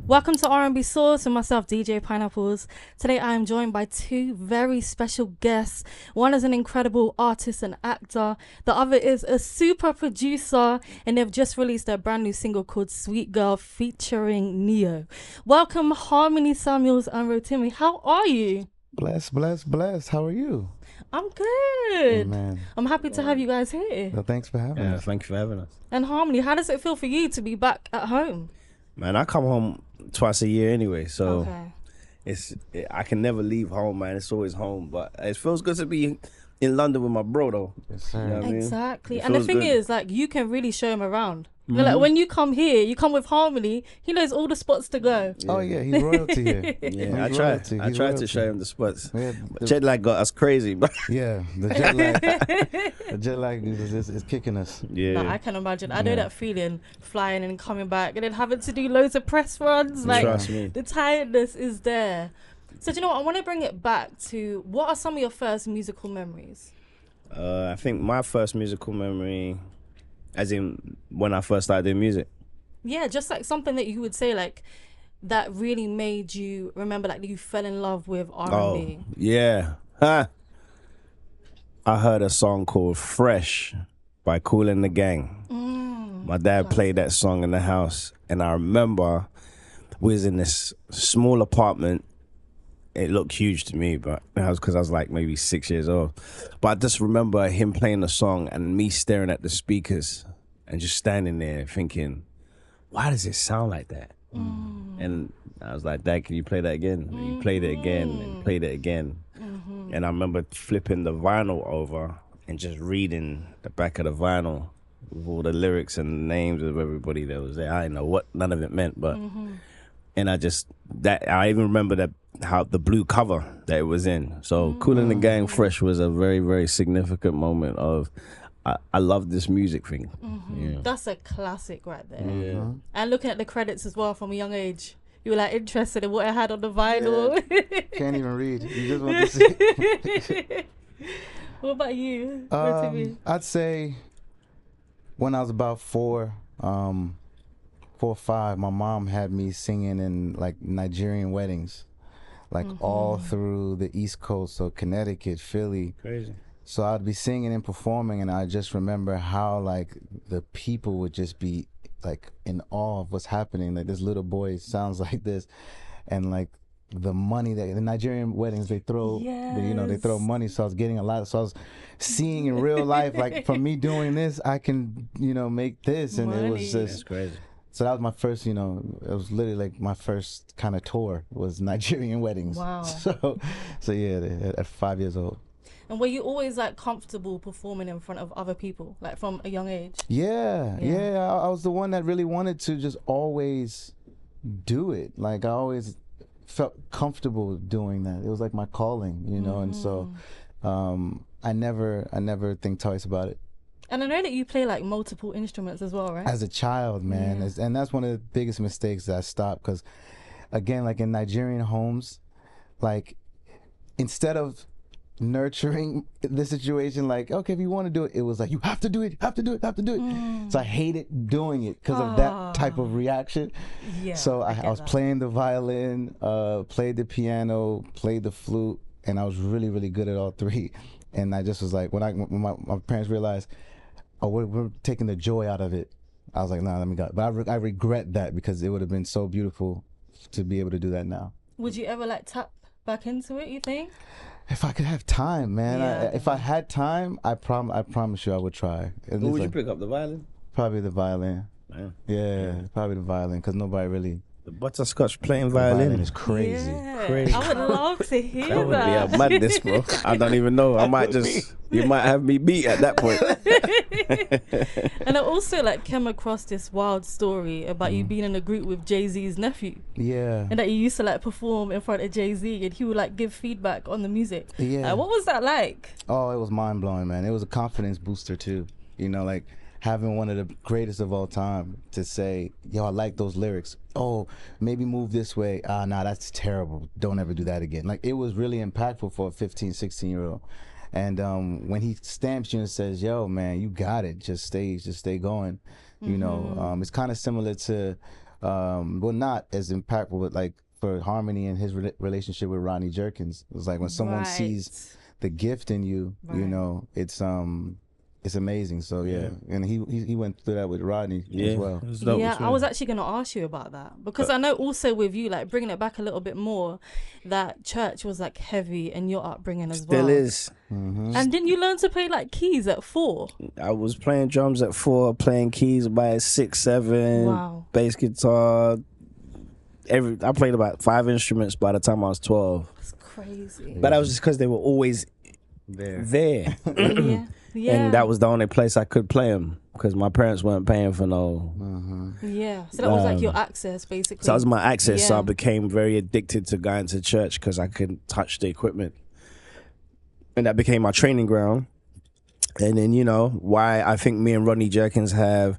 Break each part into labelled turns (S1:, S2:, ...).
S1: Welcome to r&bsauce with myself, DJ Pineapples. Today I am joined by two very special guests. One is an incredible artist and actor. The other is a super producer, and they've just released their brand new single called Sweet Gurl featuring Neo. Welcome Harmony Samuels and Rotimi. How are you?
S2: Bless. How are you?
S1: I'm good.
S2: Amen.
S1: I'm happy to have you guys here.
S2: Well, thanks for having us.
S3: Thank you for having us.
S1: And Harmony, how does it feel for you to be back at home?
S3: Man, I come home twice a year anyway, so
S1: Okay.
S3: I can never leave home, man. It's always home, but it feels good to be in London with my bro, though.
S2: Yes, sir.
S3: You know what I mean?
S1: Exactly.
S3: It
S1: And the
S3: feels
S1: thing
S3: good.
S1: is, like, you can really show him around. You know, like, when you come here, you come with Harmony, he knows all the spots to go.
S2: Oh yeah, he's royalty here.
S3: Yeah,
S2: He's
S3: I
S2: royalty.
S3: tried
S2: He's
S3: to
S2: royalty.
S3: show him the spots.
S2: Yeah,
S3: Jet lag got us crazy, but
S2: yeah, the jet lag. The jet lag is kicking us.
S3: yeah.
S1: Like, I can imagine. I know
S2: Yeah.
S1: that feeling, flying and coming back and then having to do loads of press runs. Like,
S3: Trust me.
S1: the tiredness is there. So, do you know what? I want to bring it back to what are some of your first musical memories?
S3: I think my first musical memory, as in when I first started doing music.
S1: Yeah, just like something that you would say, like, that really made you remember, like, that you fell in love with R&B.
S3: Oh, yeah. Huh. I heard a song called Fresh by Kool and the Gang. My dad played that song in the house, and I remember we was in this small apartment. It looked huge to me, but that was because I was like maybe 6 years old. But I just remember him playing the song and me staring at the speakers and just standing there thinking, why does it sound like that? And I was like, Dad, can you play that again? And he played it again and played it again. And I remember flipping the vinyl over and just reading the back of the vinyl with all the lyrics and the names of everybody that was there. I didn't know what none of it meant, but and I even remember that how the blue cover that it was in. So Kool and the Gang Fresh was a very, very significant moment of I love this music thing. Yeah.
S1: That's a classic right there.
S3: Yeah.
S1: And looking at the credits as well from a young age, you were like interested in what it had on the vinyl.
S2: Can't even read. You just want to see.
S1: What about you? Rotimi?
S2: I'd say when I was about 4 or 5, my mom had me singing in like Nigerian weddings, like all through the East Coast, so Connecticut, Philly.
S3: Crazy.
S2: So I'd be singing and performing, and I just remember how like the people would just be like in awe of what's happening. Like this little boy sounds like this, and like the money that the Nigerian weddings they throw, they throw money. So I was getting a lot. So I was seeing in real life, like from me doing this, I can make this, and it was
S3: That's
S2: just.
S3: crazy.
S2: So that was my first, it was literally like my first kind of tour was Nigerian weddings.
S1: Wow.
S2: So yeah, at 5 years old.
S1: And were you always like comfortable performing in front of other people, like from a young age?
S2: Yeah. I was the one that really wanted to just always do it. Like I always felt comfortable doing that. It was like my calling, and so I never think twice about it.
S1: And I know that you play like multiple instruments as well, right?
S2: As a child, man, and that's one of the biggest mistakes that I stopped because, again, like in Nigerian homes, like instead of nurturing the situation, like okay, if you want to do it, it was like you have to do it, have to do it. So I hated doing it because of that type of reaction.
S1: Yeah.
S2: So I was playing the violin, played the piano, played the flute, and I was really, really good at all three. And I just was like, when my parents realized, oh, we're taking the joy out of it, I was like, nah, let me go. But I regret that because it would have been so beautiful to be able to do that now.
S1: Would you ever like tap back into it, you think?
S2: If I could have time, man. If I had time, I promise you I would try.
S3: Who would you pick up, the violin?
S2: Probably the violin.
S3: Man.
S2: Yeah, probably the violin, because nobody really...
S3: The butterscotch playing
S2: The violin
S3: violin
S2: is crazy.
S1: Yeah.
S3: Crazy.
S1: I would love to hear
S3: That would
S1: that.
S3: be a madness, bro. I don't even know. I might you might have me beat at that point.
S1: And I also like came across this wild story about you being in a group with Jay-Z's nephew,
S2: Yeah.
S1: and that you used to like perform in front of Jay-Z, and he would like give feedback on the music.
S2: Yeah.
S1: What was that like?
S2: Oh, it was mind-blowing, man. It was a confidence booster, too. Like having one of the greatest of all time to say, yo, I like those lyrics. Oh, maybe move this way. Nah, that's terrible. Don't ever do that again. Like, it was really impactful for a 15, 16-year-old. And when he stamps you and says, yo, man, you got it. Just stay going. It's kind of similar to well, not as impactful, but like for Harmony and his relationship with Ronnie Jerkins. It was like when someone sees the gift in you, you know, it's amazing. So yeah, and he went through that with Rodney as well.
S1: Yeah, I was actually going to ask you about that because I know also with you, like bringing it back a little bit more, that church was like heavy in your upbringing as well.
S3: Still is.
S1: And didn't you learn to play like keys at 4?
S3: I was playing drums at 4, playing keys by 6, 7,
S1: Wow.
S3: bass guitar. I played about 5 instruments by the time I was 12.
S1: That's crazy.
S3: But that was just because they were always there.
S1: Yeah.
S3: And that was the only place I could play them because my parents weren't paying for no.
S1: Yeah, so that was like your access, basically.
S3: So that was my access.
S1: Yeah.
S3: So I became very addicted to going to church because I couldn't touch the equipment, and that became my training ground. And then why I think me and Rodney Jerkins have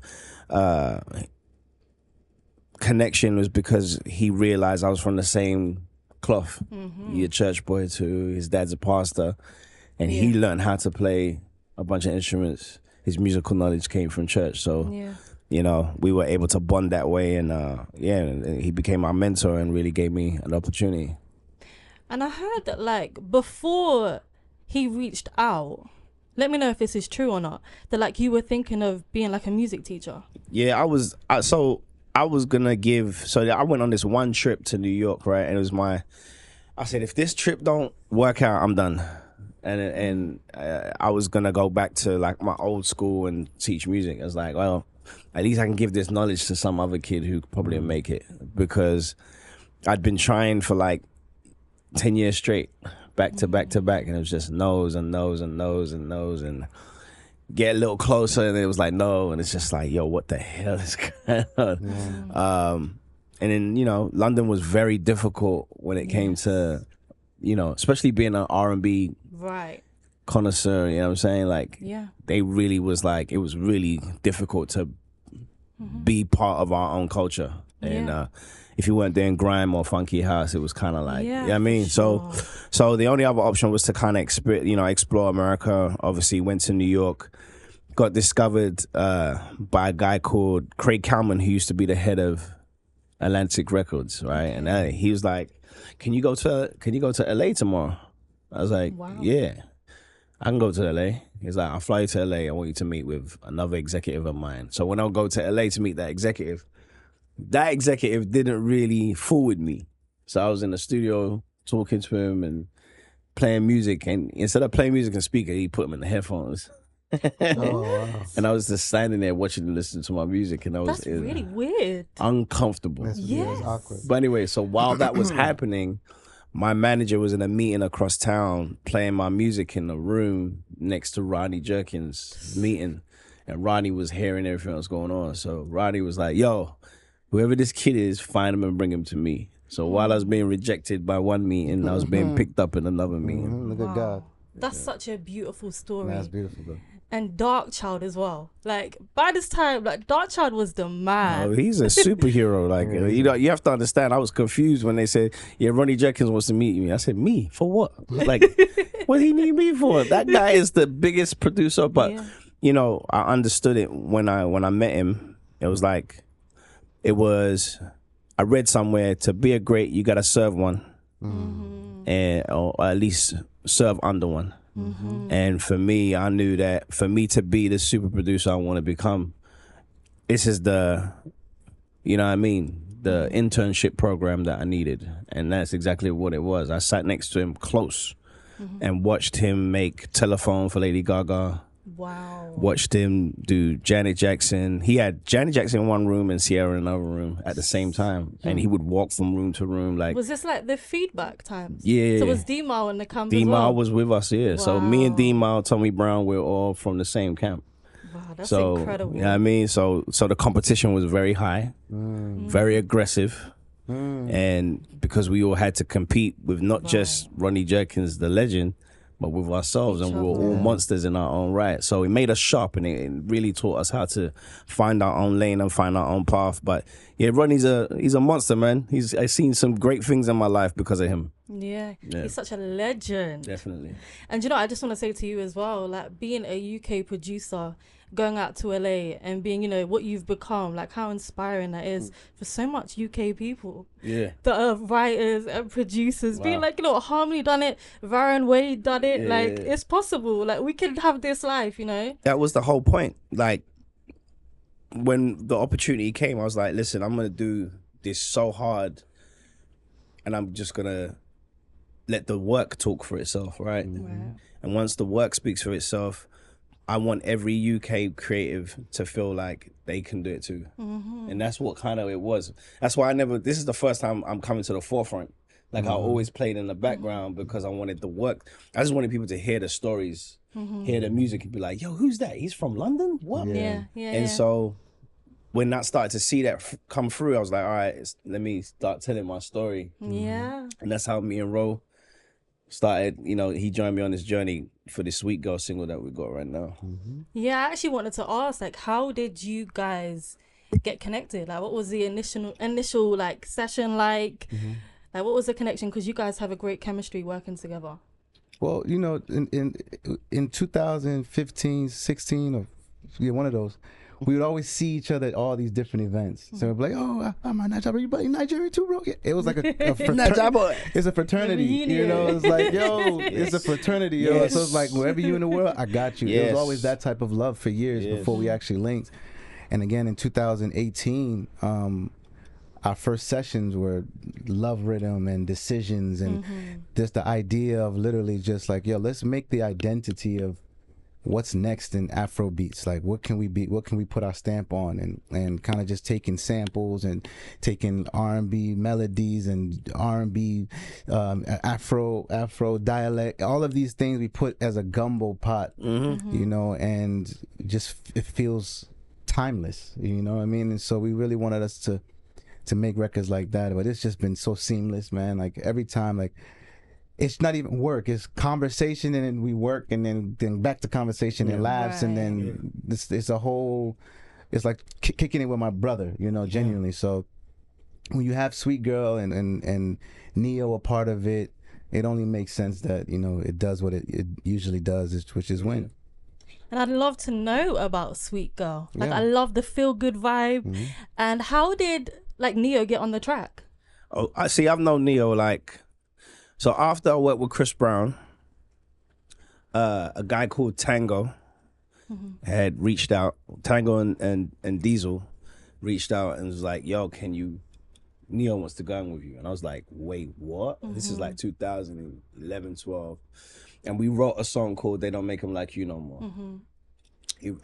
S3: connection was because he realized I was from the same cloth. He a church boy too. His dad's a pastor, and he learned how to play a bunch of instruments. His musical knowledge came from church, so we were able to bond that way, and and he became my mentor and really gave me an opportunity. And
S1: I heard that like before he reached out, let me know if this is true or not, that like you were thinking of being like a music teacher.
S3: Yeah, I was gonna I went on this one trip to New York, right? And it was I said, if this trip don't work out, I'm done. And I was gonna go back to like my old school and teach music. I was like, well, at least I can give this knowledge to some other kid who probably will make it, because I'd been trying for like 10 years straight, back to back to back, and it was just no's and no's and no's and no's, and get a little closer and it was like no, and it's just like, yo, what the hell is going on? And then London was very difficult when it came to especially being an R&B connoisseur, you know what I'm saying? Like, they really was like, it was really difficult to be part of our own culture. And if you weren't doing grime or funky house, it was kind of like, you know what I mean?
S1: Sure.
S3: So the only other option was to kind of explore America. Obviously went to New York, got discovered by a guy called Craig Kalman, who used to be the head of Atlantic Records, right? And he was like, can you go to LA tomorrow? I was like, yeah, I can go to LA. He's like, I'll fly you to LA. I want you to meet with another executive of mine. So when I'll go to LA to meet that executive didn't really fool with me. So I was in the studio talking to him and playing music. And instead of playing music and speaker, he put them in the headphones.
S2: Wow.
S3: And I was just standing there watching and listening to my music, and
S1: That's really weird.
S3: Uncomfortable.
S2: Yeah, it was awkward.
S3: But anyway, so while that was happening, my manager was in a meeting across town playing my music in the room next to Rodney Jerkins' meeting, and Rodney was hearing everything that was going on. So Rodney was like, yo, whoever this kid is, find him and bring him to me. So while I was being rejected by one meeting, I was being picked up in another meeting.
S2: Look at God.
S1: That's such a beautiful story.
S2: That's beautiful, bro.
S1: And Dark Child as well. Like by this time, like Dark Child was the man.
S3: Oh, he's a superhero. Like you have to understand. I was confused when they said, "Yeah, Ronnie Jerkins wants to meet me." I said, "Me for what? Like, what do he need me for? That guy is the biggest producer." But I understood it when I met him. It was like, I read somewhere, to be a great, you gotta serve one, or at least serve under one. And for me, I knew that for me to be the super producer I want to become, this is the internship program that I needed. And that's exactly what it was. I sat next to him close and watched him make Telephone for Lady Gaga.
S1: Wow.
S3: Watched him do Janet Jackson. He had Janet Jackson in one room and Sierra in another room at the same time. And he would walk from room to room. Like,
S1: was this like the feedback times?
S3: Yeah.
S1: So was D-Mal in the camp as
S3: D-Mal
S1: well?
S3: was with us, yeah.
S1: Wow.
S3: So me and D-Mal, Tommy Brown, we're all from the same camp.
S1: Wow, that's incredible.
S3: You know what I mean? So the competition was very high, very aggressive. And because we all had to compete with not just Ronnie Jerkins, the legend, but with ourselves, and we were all monsters in our own right. So it made us sharp, and it really taught us how to find our own lane and find our own path. But yeah, Ronnie's he's a monster, man. I've seen some great things in my life because of him.
S1: Yeah, he's such a legend.
S3: Definitely.
S1: And I just want to say to you as well, like being a UK producer going out to LA and being, you know, what you've become, like how inspiring that is for so much UK people.
S3: Yeah.
S1: That are writers and producers, being
S3: Wow.
S1: like, you know, Harmony done it, Varun Wade done it,
S3: Yeah,
S1: like
S3: yeah.
S1: it's possible, like we can have this life, you know.
S3: That was the whole point. Like, when the opportunity came, I was like, listen, I'm gonna do this so hard, and I'm just gonna let the work talk for itself, right?
S1: Right.
S3: And once the work speaks for itself, I want every UK creative to feel like they can do it too. And that's what kind of it was. That's why this is the first time I'm coming to the forefront. Like I always played in the background because I wanted the work. I just wanted people to hear the stories, hear the music and be like, yo, who's that? He's from London? What?
S1: Yeah.
S3: And so when I started to see that come through, I was like, all right, let me start telling my story.
S1: Yeah.
S3: And that's how me and Ro started, you know, he joined me on this journey for this Sweet Gurl single that we got right now.
S1: Yeah, I actually wanted to ask, like, how did you guys get connected? Like, what was the initial like session like? Like, what was the connection? Because you guys have a great chemistry working together.
S2: Well, you know, in 2015, 16, or one of those, we would always see each other at all these different events. So we'd be like, oh, I'm a Nigeria, you in Nigeria too, bro? It was like a fraternity. It's a fraternity, you know? It's like, yo, it's a fraternity, yo.
S3: Yes.
S2: So it's like, wherever you in the world, I got you. It
S3: Yes.
S2: was always that type of love for years before we actually linked. And again, in 2018, our first sessions were love rhythm and decisions and just the idea of literally just like, yo, let's make the identity of what's next in Afro beats. Like, what can we be? What can we put our stamp on? And kind of just taking samples and taking R&B melodies and R&B Afro dialect. All of these things we put as a gumbo pot, you know, and just it feels timeless. You know what I mean? And so we really wanted us to make records like that, but it's just been so seamless, man. Like every time, like, it's not even work, it's conversation, and then we work, and then back to conversation and laughs, and then it's a whole, it's like kicking it with my brother, you know, genuinely. So when you have Sweet Gurl and Neo a part of it, it only makes sense that, you know, it does what it usually does, which is win.
S1: And I'd love to know about Sweet Gurl. Like, I love the feel good vibe. And how did like Neo get on the track?
S3: Oh, I see. I've known Neo like, so after I worked with Chris Brown, a guy called Tango had reached out. Tango and Diesel reached out and was like, yo, Neo wants to go in with you. And I was like, wait, what? This is like 2011, 12. And we wrote a song called They Don't Make Them Like You No More.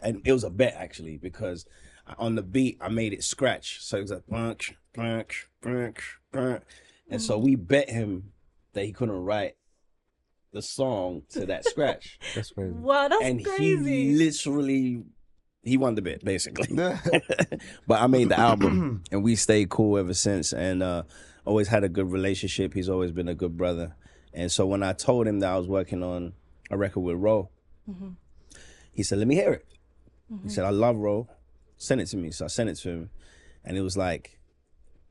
S3: And it was a bet, actually, because on the beat, I made it scratch. So it was like, bunch, bunch, bunch, bunch. And so we bet him that he couldn't write the song to that scratch.
S2: That's crazy.
S1: Wow, that's
S3: And
S1: crazy.
S3: he won the bet, basically. But I made the album, and we stayed cool ever since, and always had a good relationship. He's always been a good brother. And so when I told him that I was working on a record with Ro, he said, let me hear it. He said, I love Ro. Send it to me. So I sent it to him, and it was like,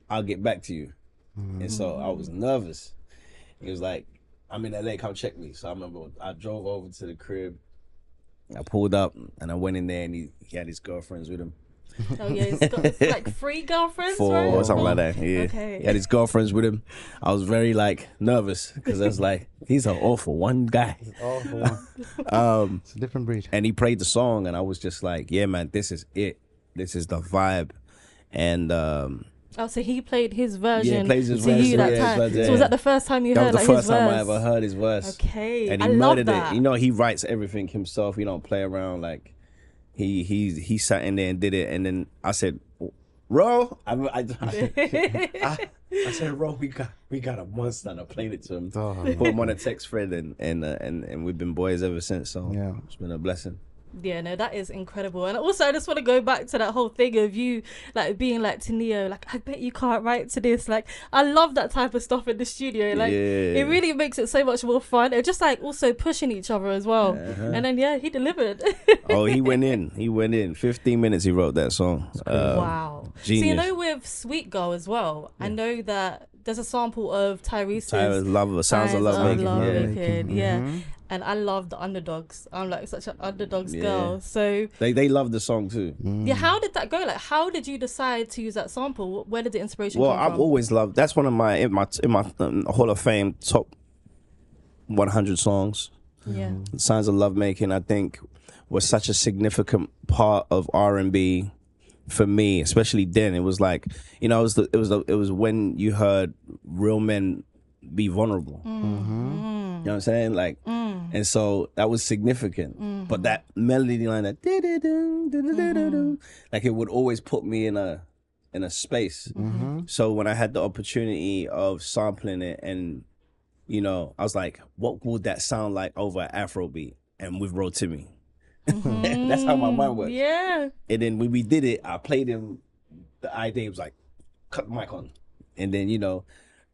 S3: I'll get back to you. And so I was nervous. He was like, I'm in LA, come check me. So I remember I drove over to the crib. I pulled up and I went in there, and he had his girlfriends with him.
S1: Oh yeah, it's like 3 girlfriends,
S3: Four
S1: right?
S3: or something like that. Yeah.
S1: Okay.
S3: He had his girlfriends with him. I was very like nervous because I was like, he's an awful one guy.
S2: It's a different breed.
S3: And he played the song, and I was just like, yeah, man, this is it. This is the vibe. And
S1: Oh, so he played his version
S3: plays his
S1: to you
S3: version,
S1: that
S3: yeah,
S1: time.
S3: his version,
S1: So was
S3: yeah.
S1: that the first time you
S3: that
S1: heard
S3: was the
S1: like
S3: first
S1: his
S3: time
S1: verse?
S3: I ever heard his verse.
S1: Okay,
S3: And he
S1: I love
S3: murdered
S1: that.
S3: it. You know, he writes everything himself. He don't play around. Like he sat in there and did it. And then I said, Ro, I said, Ro, we got a monster, and I played it to him.
S2: Oh,
S3: Put him on a text thread, and we've been boys ever since. So
S2: Yeah.
S3: it's been a blessing.
S1: Yeah, no, that is incredible. And also, I just want to go back to that whole thing of you, like, being like to Neo, like, I bet you can't write to this. Like, I love that type of stuff in the studio. Like, it really makes it so much more fun. And just, like, also pushing each other as well. And then, yeah, he delivered.
S3: Oh, he went in. 15 minutes he wrote that song.
S1: Wow.
S3: Genius.
S1: So, you know, with Sweet Gurl as well, I know that there's a sample of Tyrese's
S3: Sounds of
S1: Sounds
S3: love
S1: of
S3: making.
S1: Love
S3: Yeah.
S1: Making, yeah.
S2: Mhm.
S1: And I love the underdogs. I'm like such an underdogs
S3: Yeah.
S1: girl. So
S3: They love the song too.
S1: yeah, how did that go? Like, how did you decide to use that sample? Where did the inspiration
S3: Well,
S1: come
S3: I've
S1: from?
S3: always loved. That's one of my in my Hall of Fame top 100 songs.
S1: Yeah.
S3: Signs of Love Making, I think, was such a significant part of R&B for me, especially then. It was like, you know, it was when you heard real men be vulnerable. You know what I'm saying? Like, and so that was significant. But that melody line, that like, it would always put me in a space. So when I had the opportunity of sampling it, and you know, I was like, what would that sound like over an Afrobeat and with Rotimi? That's how my mind works.
S1: Yeah.
S3: And then when we did it, I played him the idea. Was like, cut the mic on. And then, you know,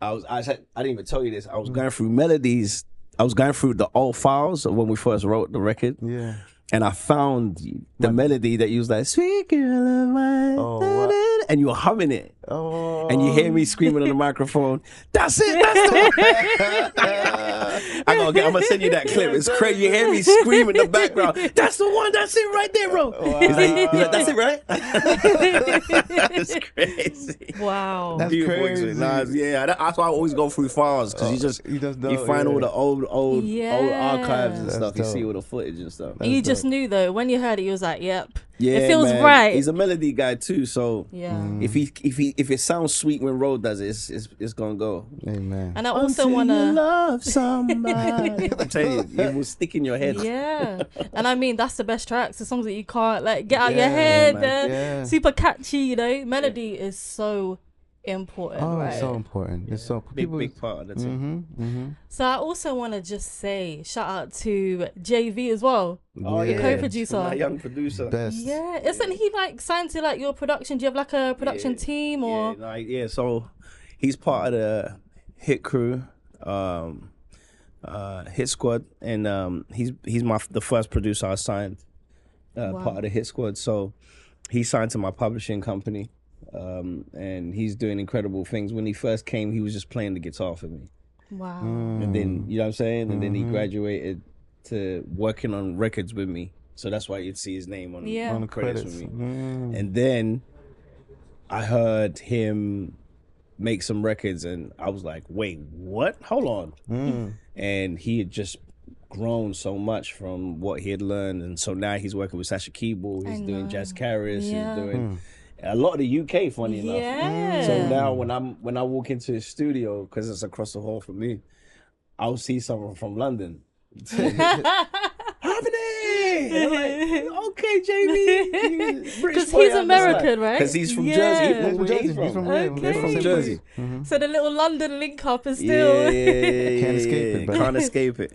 S3: I didn't even tell you this. I was going through melodies. I was going through the old files of when we first wrote the record.
S2: Yeah.
S3: And I found the melody that you was like, Sweet Gurl of mine.
S2: Oh,
S3: And you were humming it.
S2: Oh.
S3: And you hear me screaming on the microphone, that's it, that's the one. I'm gonna send you that clip. It's crazy. You hear me screaming in the background, that's the one, that's it right there, bro.
S2: Wow.
S3: He's like, that's it, right? That's crazy.
S1: Wow.
S2: That's
S3: Beautiful
S2: crazy.
S3: experience. Nah, yeah, that's why I always go through files, because you find all the old archives and
S2: That's
S3: stuff. You
S2: dope.
S3: see all the footage and stuff.
S1: You just knew though when you heard it, you was like, "Yep,
S3: Yeah,
S1: it feels
S3: man.
S1: right."
S3: He's a melody guy too, so
S1: Yeah.
S3: if it sounds sweet when Ro does it, it's gonna go.
S2: Amen.
S1: And I also
S3: Until
S1: want
S3: you
S1: to,
S3: love somebody. I'm telling you, it will stick in your head.
S1: yeah. And I mean, that's the best tracks, the songs that you can't like get out your
S2: Yeah,
S1: head.
S3: man.
S1: They're
S2: Yeah.
S1: super catchy, you know. Melody is so important,
S2: Oh,
S1: right?
S2: it's so important. It's so
S3: Big part of the team.
S2: Mm-hmm.
S1: So I also want to just say shout out to JV as well.
S3: Oh
S1: The
S3: yeah,
S1: co-producer.
S3: my young producer.
S2: Best.
S1: Yeah, isn't he like signed to like your production? Do you have like a production team or?
S3: So he's part of the Hit Crew, Hit Squad, and he's the first producer I signed, part of the Hit Squad. So he signed to my publishing company, and he's doing incredible things. When he first came, he was just playing the guitar for me,
S1: Wow.
S3: and then you know what I'm saying, and then he graduated to working on records with me. So that's why you'd see his name on
S2: On the
S3: credits
S2: credits.
S3: with me. And then I heard him make some records, and I was like, wait, what? Hold on. And he had just grown so much from what he had learned, and so now he's working with Sasha Keeble, he's doing Jazz Karis,
S1: Yeah.
S3: he's doing a lot of the UK, funny enough.
S1: Yeah.
S3: So now when I walk into his studio, because it's across the hall from me, I'll see someone from London. Happening! And I'm like, okay, JB.
S1: Because he's American, right?
S3: Because he's from
S1: Yeah.
S3: Jersey.
S2: From Jersey. He's from
S1: Okay.
S3: Jersey.
S1: So the little London link up is still.
S3: Yeah.
S2: Can't escape it, brother.
S3: Can't escape it.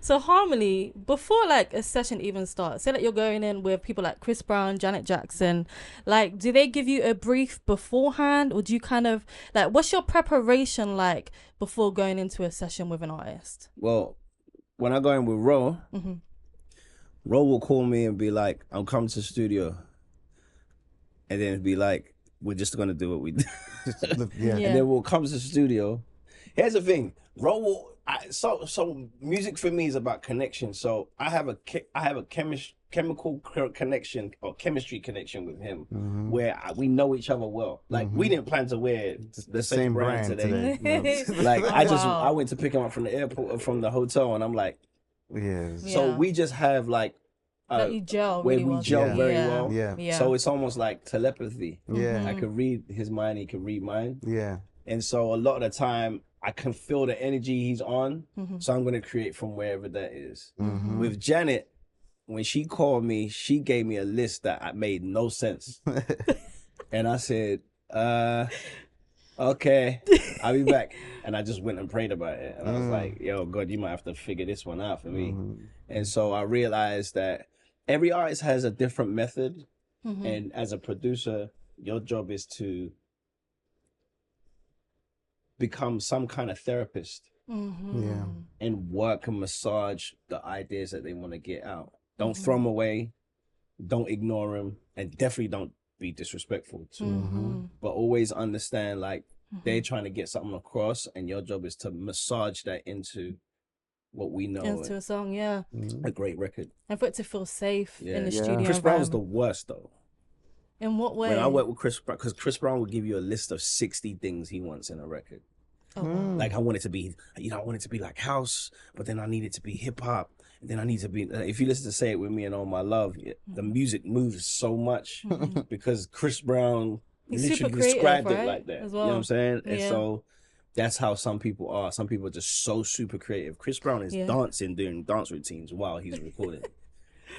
S1: So Harmony, before like a session even starts, say that you're going in with people like Chris Brown, Janet Jackson, like do they give you a brief beforehand, or do you kind of like what's your preparation like before going into a session with an artist?
S3: Well, when I go in with Ro, Ro will call me and be like, I'm coming to the studio. And then it'd be like, we're just gonna do what we do.
S1: Yeah.
S3: And then we'll come to the studio. Here's the thing, Ro will. So music for me is about connection. So I have a chemical connection or chemistry connection with him, where we know each other well. Like we didn't plan to wear the same brand today. Like I went to pick him up from the airport, from the hotel, and I'm like, So we just have like.
S1: That you gel
S3: where
S1: really
S3: we
S1: well
S3: gel
S1: together.
S3: very
S1: Yeah.
S3: well.
S2: Yeah.
S3: So it's almost like telepathy.
S2: Yeah.
S3: I could read his mind, he can read mine.
S2: Yeah.
S3: And so a lot of the time, I can feel the energy he's on, so I'm gonna create from wherever that is. With Janet, when she called me, she gave me a list that made no sense, and I said, "Okay, I'll be back." And I just went and prayed about it, and I was like, "Yo, God, you might have to figure this one out for me." And so I realized that every artist has a different method, and as a producer, your job is to become some kind of therapist and work and massage the ideas that they want to get out. Don't throw them away, don't ignore them, and definitely don't be disrespectful to them. But always understand, like, they're trying to get something across, and your job is to massage that into what we know.
S1: Into a song, yeah.
S3: A great record.
S1: And for it to feel safe in the
S2: Yeah.
S1: studio.
S3: Chris Brown was the
S1: environment.
S3: worst though.
S1: In what way?
S3: When I worked with Chris Brown, because Chris Brown would give you a list of 60 things he wants in a record.
S1: Oh, wow.
S3: Like, I want it to be, I want it to be like house, but then I need it to be hip hop. And then I need to be, if you listen to Say It With Me and All My Love, the music moves so much because Chris Brown
S1: He's
S3: literally
S1: super creative,
S3: described
S1: right?
S3: it like that.
S1: As
S3: You know what I'm
S1: well.
S3: saying? And
S1: Yeah.
S3: so that's how some people are. Some people are just so super creative. Chris Brown is dancing, doing dance routines while he's recording.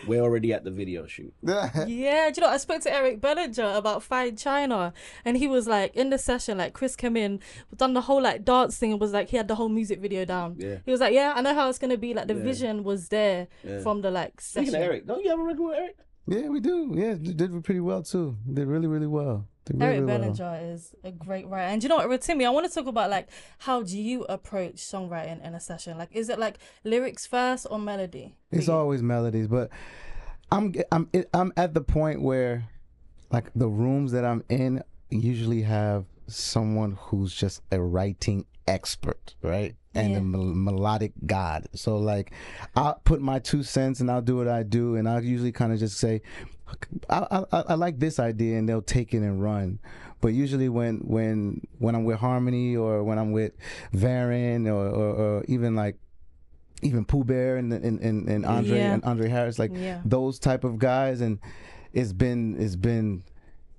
S3: We're already at the video shoot.
S1: Yeah, do you know, I spoke to Eric Bellinger about Fine China, and he was like, in the session, like, Chris came in, done the whole like dance thing, and was like, he had the whole music video down.
S3: Yeah.
S1: He was like, yeah, I know how it's gonna be. Like, the vision was there from the like
S3: Speaking
S1: session.
S3: of Eric, don't you have a record with Eric?
S2: Yeah, we do. Yeah, did pretty well too. Did really, really well. Did really,
S1: Eric
S2: really
S1: Bellinger is a great writer. And do you know what, Rotimi, I want to talk about like, how do you approach songwriting in a session? Like, is it like lyrics first or melody?
S2: It's always melodies, but I'm at the point where, like, the rooms that I'm in usually have someone who's just a writing expert, right? And a melodic god. So like, I'll put my 2 cents and I'll do what I do, and I'll usually kind of just say, I like this idea, and they'll take it and run. But usually when I'm with Harmony, or when I'm with Varen, or even like even Pooh Bear and Andre and Andre Harris, like those type of guys, and it's been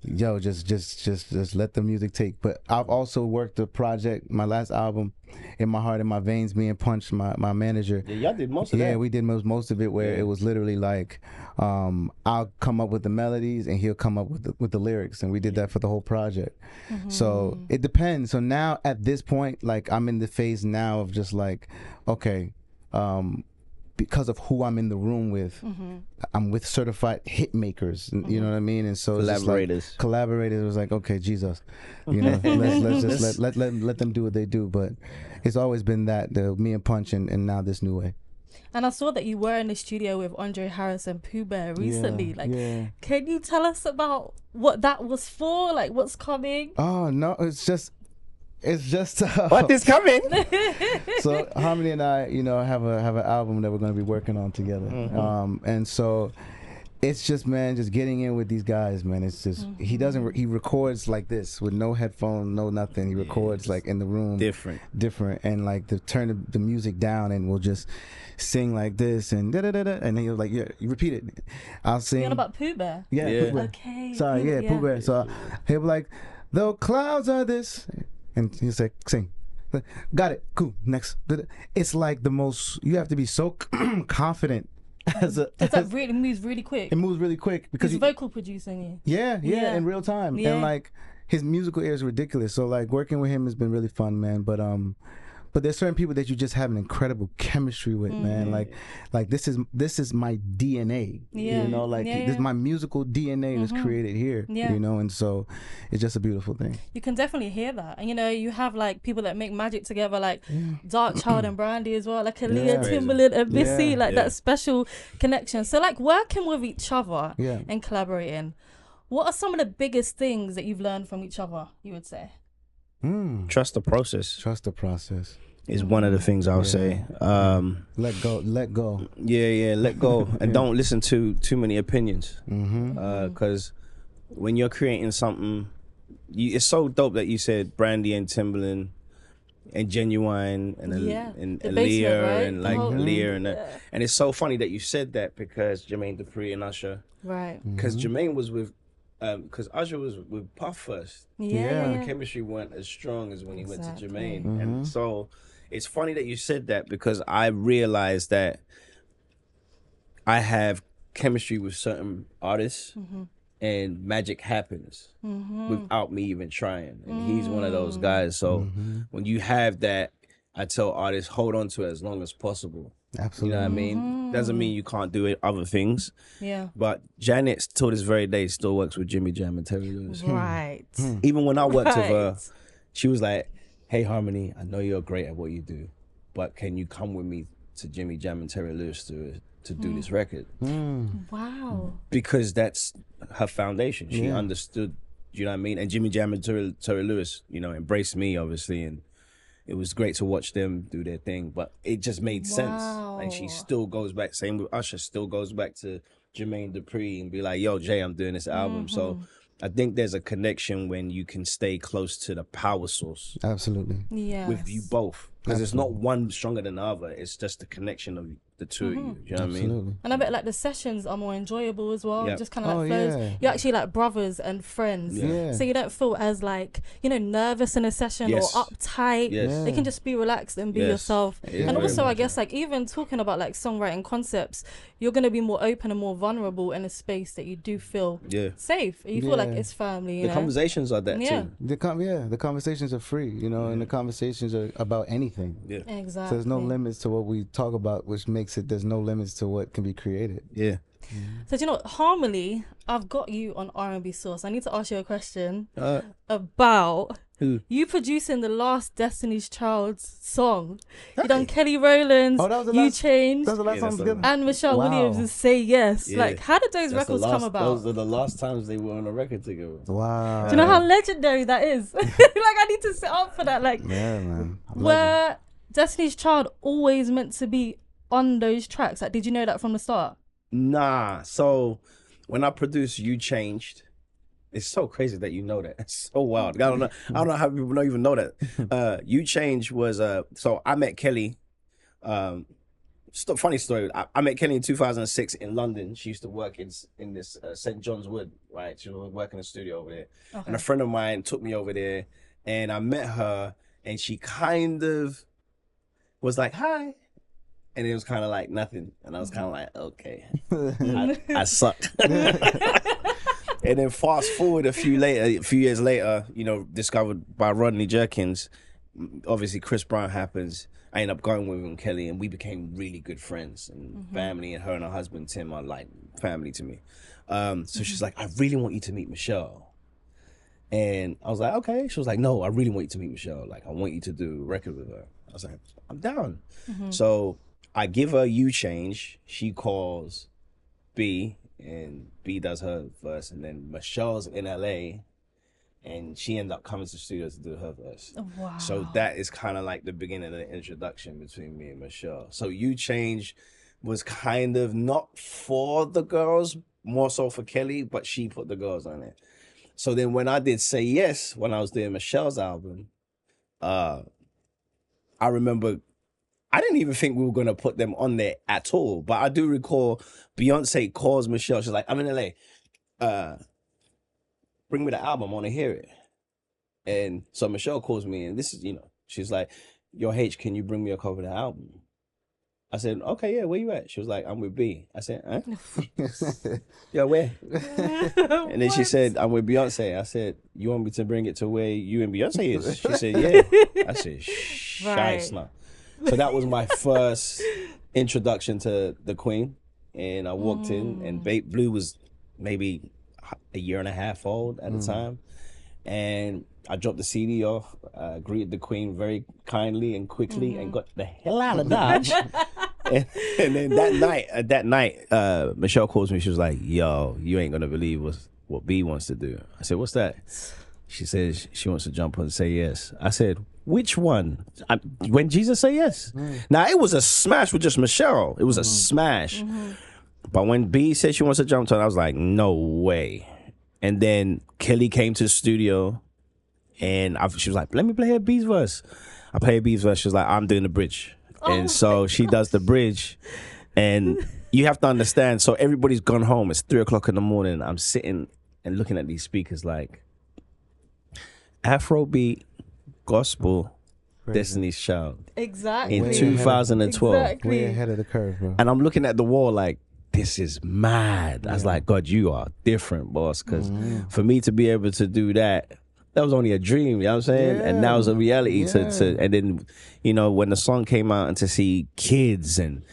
S2: yo, just let the music take. But I've also worked a project, my last album, In My Heart and My Veins, me and Punch, my manager.
S3: Yeah, y'all did most of that.
S2: Yeah, we did most of it, where it was literally like, I'll come up with the melodies and he'll come up with the lyrics, and we did that for the whole project. So it depends. So now at this point, like, I'm in the phase now of just like, okay, because of who I'm in the room with, I'm with certified hit makers, you know what I mean? And so collaborators was like, okay, Jesus, you know, let's just let them do what they do. But it's always been that, me and Punch, and now this new way.
S1: And I saw that you were in the studio with Andre Harris and Pooh Bear recently. Can you tell us about what that was for? Like, what's coming?
S2: Oh no, it's just
S3: What is coming?
S2: So Harmony and I, you know, have an album that we're going to be working on together. And so it's just, man, just getting in with these guys, man. It's just, he records like this with no headphone, no nothing. He records like in the room, different, and like to turn the music down, and we'll just sing like this and da da da da, and then he'll like, yeah, you repeat it. I'll sing.
S1: You're about Pooh Bear.
S2: Yeah. Pooh Bear.
S1: Okay.
S2: Sorry, Pooh Bear. So he'll be like, the clouds are this. And he's like, sing. Got it. Cool. Next. It's like the most, you have to be so confident as a.
S1: Does that really moves really quick?
S2: It moves really quick because
S1: he's vocal producing you.
S2: Yeah, in real time. And like, his musical ear is ridiculous. So like, working with him has been really fun, man. But there's certain people that you just have an this chemistry with, man. Like this is my DNA. You know, like this my musical DNA was created here. You know, and so it's just a beautiful thing.
S1: You can definitely hear that. And you know, you have like people that make magic together, like Dark Child and Brandy as well, like Aaliyah, Timbaland and Missy, like that special connection. So like, working with each other and collaborating, what are some of the biggest things that you've learned from each other, you would say?
S3: Trust the process.
S2: Trust the process
S3: is one of the things I'll say.
S2: Let go.
S3: Yeah, let go, and don't listen to too many opinions. Because when you're creating something, it's so dope that you said Brandy and Timbaland and Genuine and Aaliyah, and like Aaliyah and that. And it's so funny that you said that, because Jermaine Dupri and Usher.
S1: Right.
S3: Because Jermaine was with. Because Usher was with Puff first. The chemistry weren't as strong as when he went to Jermaine. And so it's funny that you said that, because I realized that I have chemistry with certain artists and magic happens without me even trying. And he's one of those guys. So when you have that, I tell artists, hold on to it as long as possible.
S2: Absolutely.
S3: You know what I mean? Doesn't mean you can't do it, other things.
S1: Yeah.
S3: But Janet, till this very day, still works with Jimmy Jam and Terry Lewis.
S1: Right.
S3: Even when I worked with her, she was like, hey, Harmony, I know you're great at what you do, but can you come with me to Jimmy Jam and Terry Lewis to do this record?
S1: Wow.
S3: Because that's her foundation. She understood you know what I mean? And Jimmy Jam and Terry Lewis, you know, embraced me obviously, and it was great to watch them do their thing. But it just made sense. And she still goes back. Same with Usher. Still goes back to Jermaine Dupri and be like, "Yo, Jay, I'm doing this album." So I think there's a connection when you can stay close to the power source.
S2: Absolutely.
S1: Yeah.
S3: With you both. Because it's not one stronger than the other. It's just the connection of the two of you. You know what I mean?
S1: And I bet like the sessions are more enjoyable as well.
S3: Yep.
S1: Just kind of like flows.
S2: Yeah.
S1: You're actually like brothers and friends.
S2: Yeah.
S1: So you don't feel as like, you know, nervous in a session
S3: Yes.
S1: or uptight.
S3: Yes.
S1: You can just be relaxed and be
S3: Yes.
S1: yourself.
S3: It is
S1: And
S3: very
S1: also I
S3: much
S1: guess like even talking about like songwriting concepts, you're going to be more open and more vulnerable in a space that you do feel safe. You feel like
S2: Yeah.
S1: it's family, you
S3: The
S1: know?
S3: conversations are that
S1: Yeah.
S3: too.
S2: The conversations are free, you know, and the conversations are about anything.
S3: Yeah.
S1: Exactly.
S2: So there's no limits to what we talk about, which makes it there's no limits to what can be created.
S3: Yeah.
S1: So do you know what? Harmony, I've got you on R&B Sauce. I need to ask you a question about
S3: Who?
S1: you producing the last Destiny's Child song. You done Kelly Rowland's,
S2: Oh, that was the
S1: You
S2: last-
S1: Changed,
S2: That's the last
S3: Yeah,
S2: time
S3: that's
S2: together.
S1: and Michelle
S2: Wow.
S1: Williams' Say Yes.
S3: Yeah.
S1: Like, how did those records come about?
S3: Those are the last times they were on a record together.
S2: Wow.
S1: Do you know how legendary that is? Like, I need to sit up for that. Like,
S2: Yeah, man. I love it.
S1: were Destiny's Child always meant to be on those tracks? Like, did you know that from the start?
S3: Nah. So when I produced You Changed, it's so crazy that you know that. It's so wild. I don't know how people don't even know that. You Changed was so I met Kelly. Funny story. I met Kelly in 2006 in London. She used to work in this St. John's Wood, right? She was working in the studio over there.
S1: Okay.
S3: And a friend of mine took me over there, and I met her, and she kind of was like, "Hi." And it was kind of like nothing. And I was kind of like, okay, I sucked. And then fast forward a few years later, you know, discovered by Rodney Jerkins, obviously Chris Brown happens. I ended up going with him, Kelly, and we became really good friends and family. And her and her husband, Tim, are like family to me. So she's like, I really want you to meet Michelle. And I was like, okay. She was like, no, I really want you to meet Michelle. Like, I want you to do a record with her. I was like, I'm down. So I give her You Change. She calls B, and B does her verse, and then Michelle's in LA, and she ended up coming to the studio to do her verse.
S1: Wow.
S3: So that is kind of like the beginning of the introduction between me and Michelle. So You Change was kind of not for the girls, more so for Kelly, but she put the girls on it. So then when I did Say Yes, when I was doing Michelle's album, I remember I didn't even think we were going to put them on there at all. But I do recall Beyonce calls Michelle. She's like, I'm in LA. Bring me the album. I want to hear it. And so Michelle calls me, and this is, you know, she's like, yo, H, can you bring me a copy of the album? I said, okay, yeah, where you at? She was like, I'm with B. I said, huh? Yo, where? And then she said, I'm with Beyonce. I said, you want me to bring it to where you and Beyonce is? She said, yeah. I said, shice now. So that was my first introduction to the Queen. And I walked in, and Blue was maybe a year and a half old at the time. And I dropped the CD off, greeted the Queen very kindly and quickly, and got the hell out of Dodge. and then that night, Michelle calls me. She was like, yo, you ain't going to believe what B wants to do. I said, what's that? She says she wants to jump on and Say Yes. I said, which one? When Jesus Say Yes. Now, it was a smash with just Michelle. It was a smash. But when B said she wants to jump on, I was like, no way. And then Kelly came to the studio, and she was like, let me play her B's verse. I play her B's verse. She was like, I'm doing the bridge. And so she does the bridge. And you have to understand, so everybody's gone home. It's 3:00 in the morning. I'm sitting and looking at these speakers like, Afrobeat, gospel, Destiny's Child.
S1: Exactly.
S3: In 2012.
S1: Exactly.
S2: Way ahead of the curve, bro.
S3: And I'm looking at the wall like, this is mad. I was like, God, you are different, boss. Because for me to be able to do that was only a dream, you know what I'm saying?
S2: Yeah.
S3: And now it's a reality
S2: Yeah.
S3: and then, you know, when the song came out and to see kids and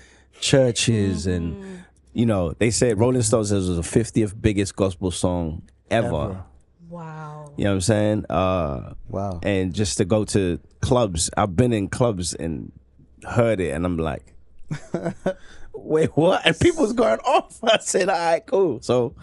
S3: churches and, you know, they said Rolling Stones says it was the 50th biggest gospel song ever.
S1: Wow.
S3: You know what I'm saying?
S2: Wow.
S3: And just to go to clubs, I've been in clubs and heard it, and I'm like, wait, what? And people's going off. I said, all right, cool. So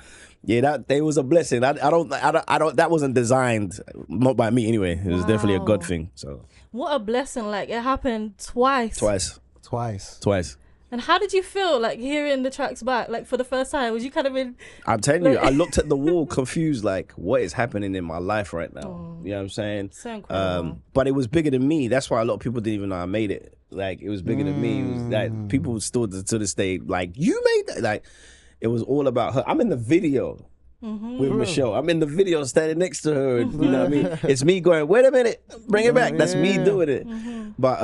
S3: Yeah, that day was a blessing. I don't. That wasn't designed, not by me anyway. It was definitely a God
S1: Wow.
S3: thing. So
S1: What a blessing! Like it happened twice.
S2: Twice.
S1: And how did you feel like hearing the tracks back, like for the first time? Was you kind of in?
S3: I'm telling you, I looked at the wall confused, like, what is happening in my life right now? You know what I'm saying?
S1: So incredible.
S3: But it was bigger than me. That's why a lot of people didn't even know I made it. Like, it was bigger than me. It was like people still to this day, like, you made that. Like, it was all about her. I'm in the video with Michelle. I'm in the video standing next to her. And, you know what I mean? It's me going, wait a minute, bring it back. That's me doing it. But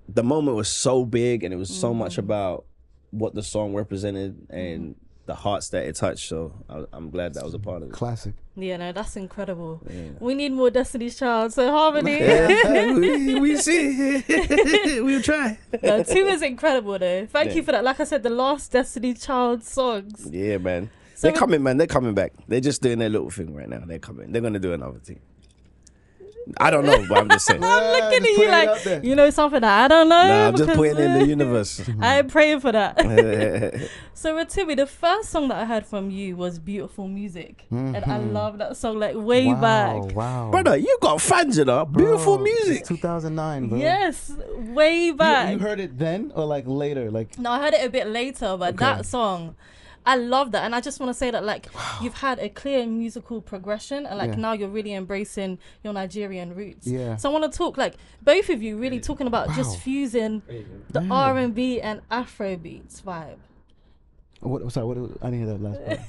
S3: the moment was so big, and it was so much about what the song represented and the hearts that it touched. So I'm glad that was a part of it.
S2: Classic.
S1: Yeah, no, that's incredible. Yeah. We need more Destiny's Child. So Harmony.
S3: we see. We'll try.
S1: No, 2 is incredible though. Thank you for that. Like I said, the last Destiny's Child songs.
S3: Yeah, man.
S1: So
S3: they're coming, man. They're coming back. They're just doing their little thing right now. They're coming. They're going to do another thing. I don't know, but I'm just saying.
S1: I'm looking at you like, you know something that I don't know?
S3: Nah, I'm just putting it in the universe.
S1: I am praying for that. So Rotimi, the first song that I heard from you was Beautiful Music. And I love that song like way back.
S2: Wow.
S3: Brother, you got fans, you know. Beautiful music.
S2: 2009, bro.
S1: Yes, way back.
S2: You heard it then or like later? Like
S1: No, I heard it a bit later, but that song, I love that. And I just want to say that like you've had a clear musical progression and like now you're really embracing your Nigerian roots.
S2: Yeah.
S1: So I want to talk like both of you really talking about just fusing the R&B and Afro beats vibe.
S2: Sorry, I didn't hear that last part.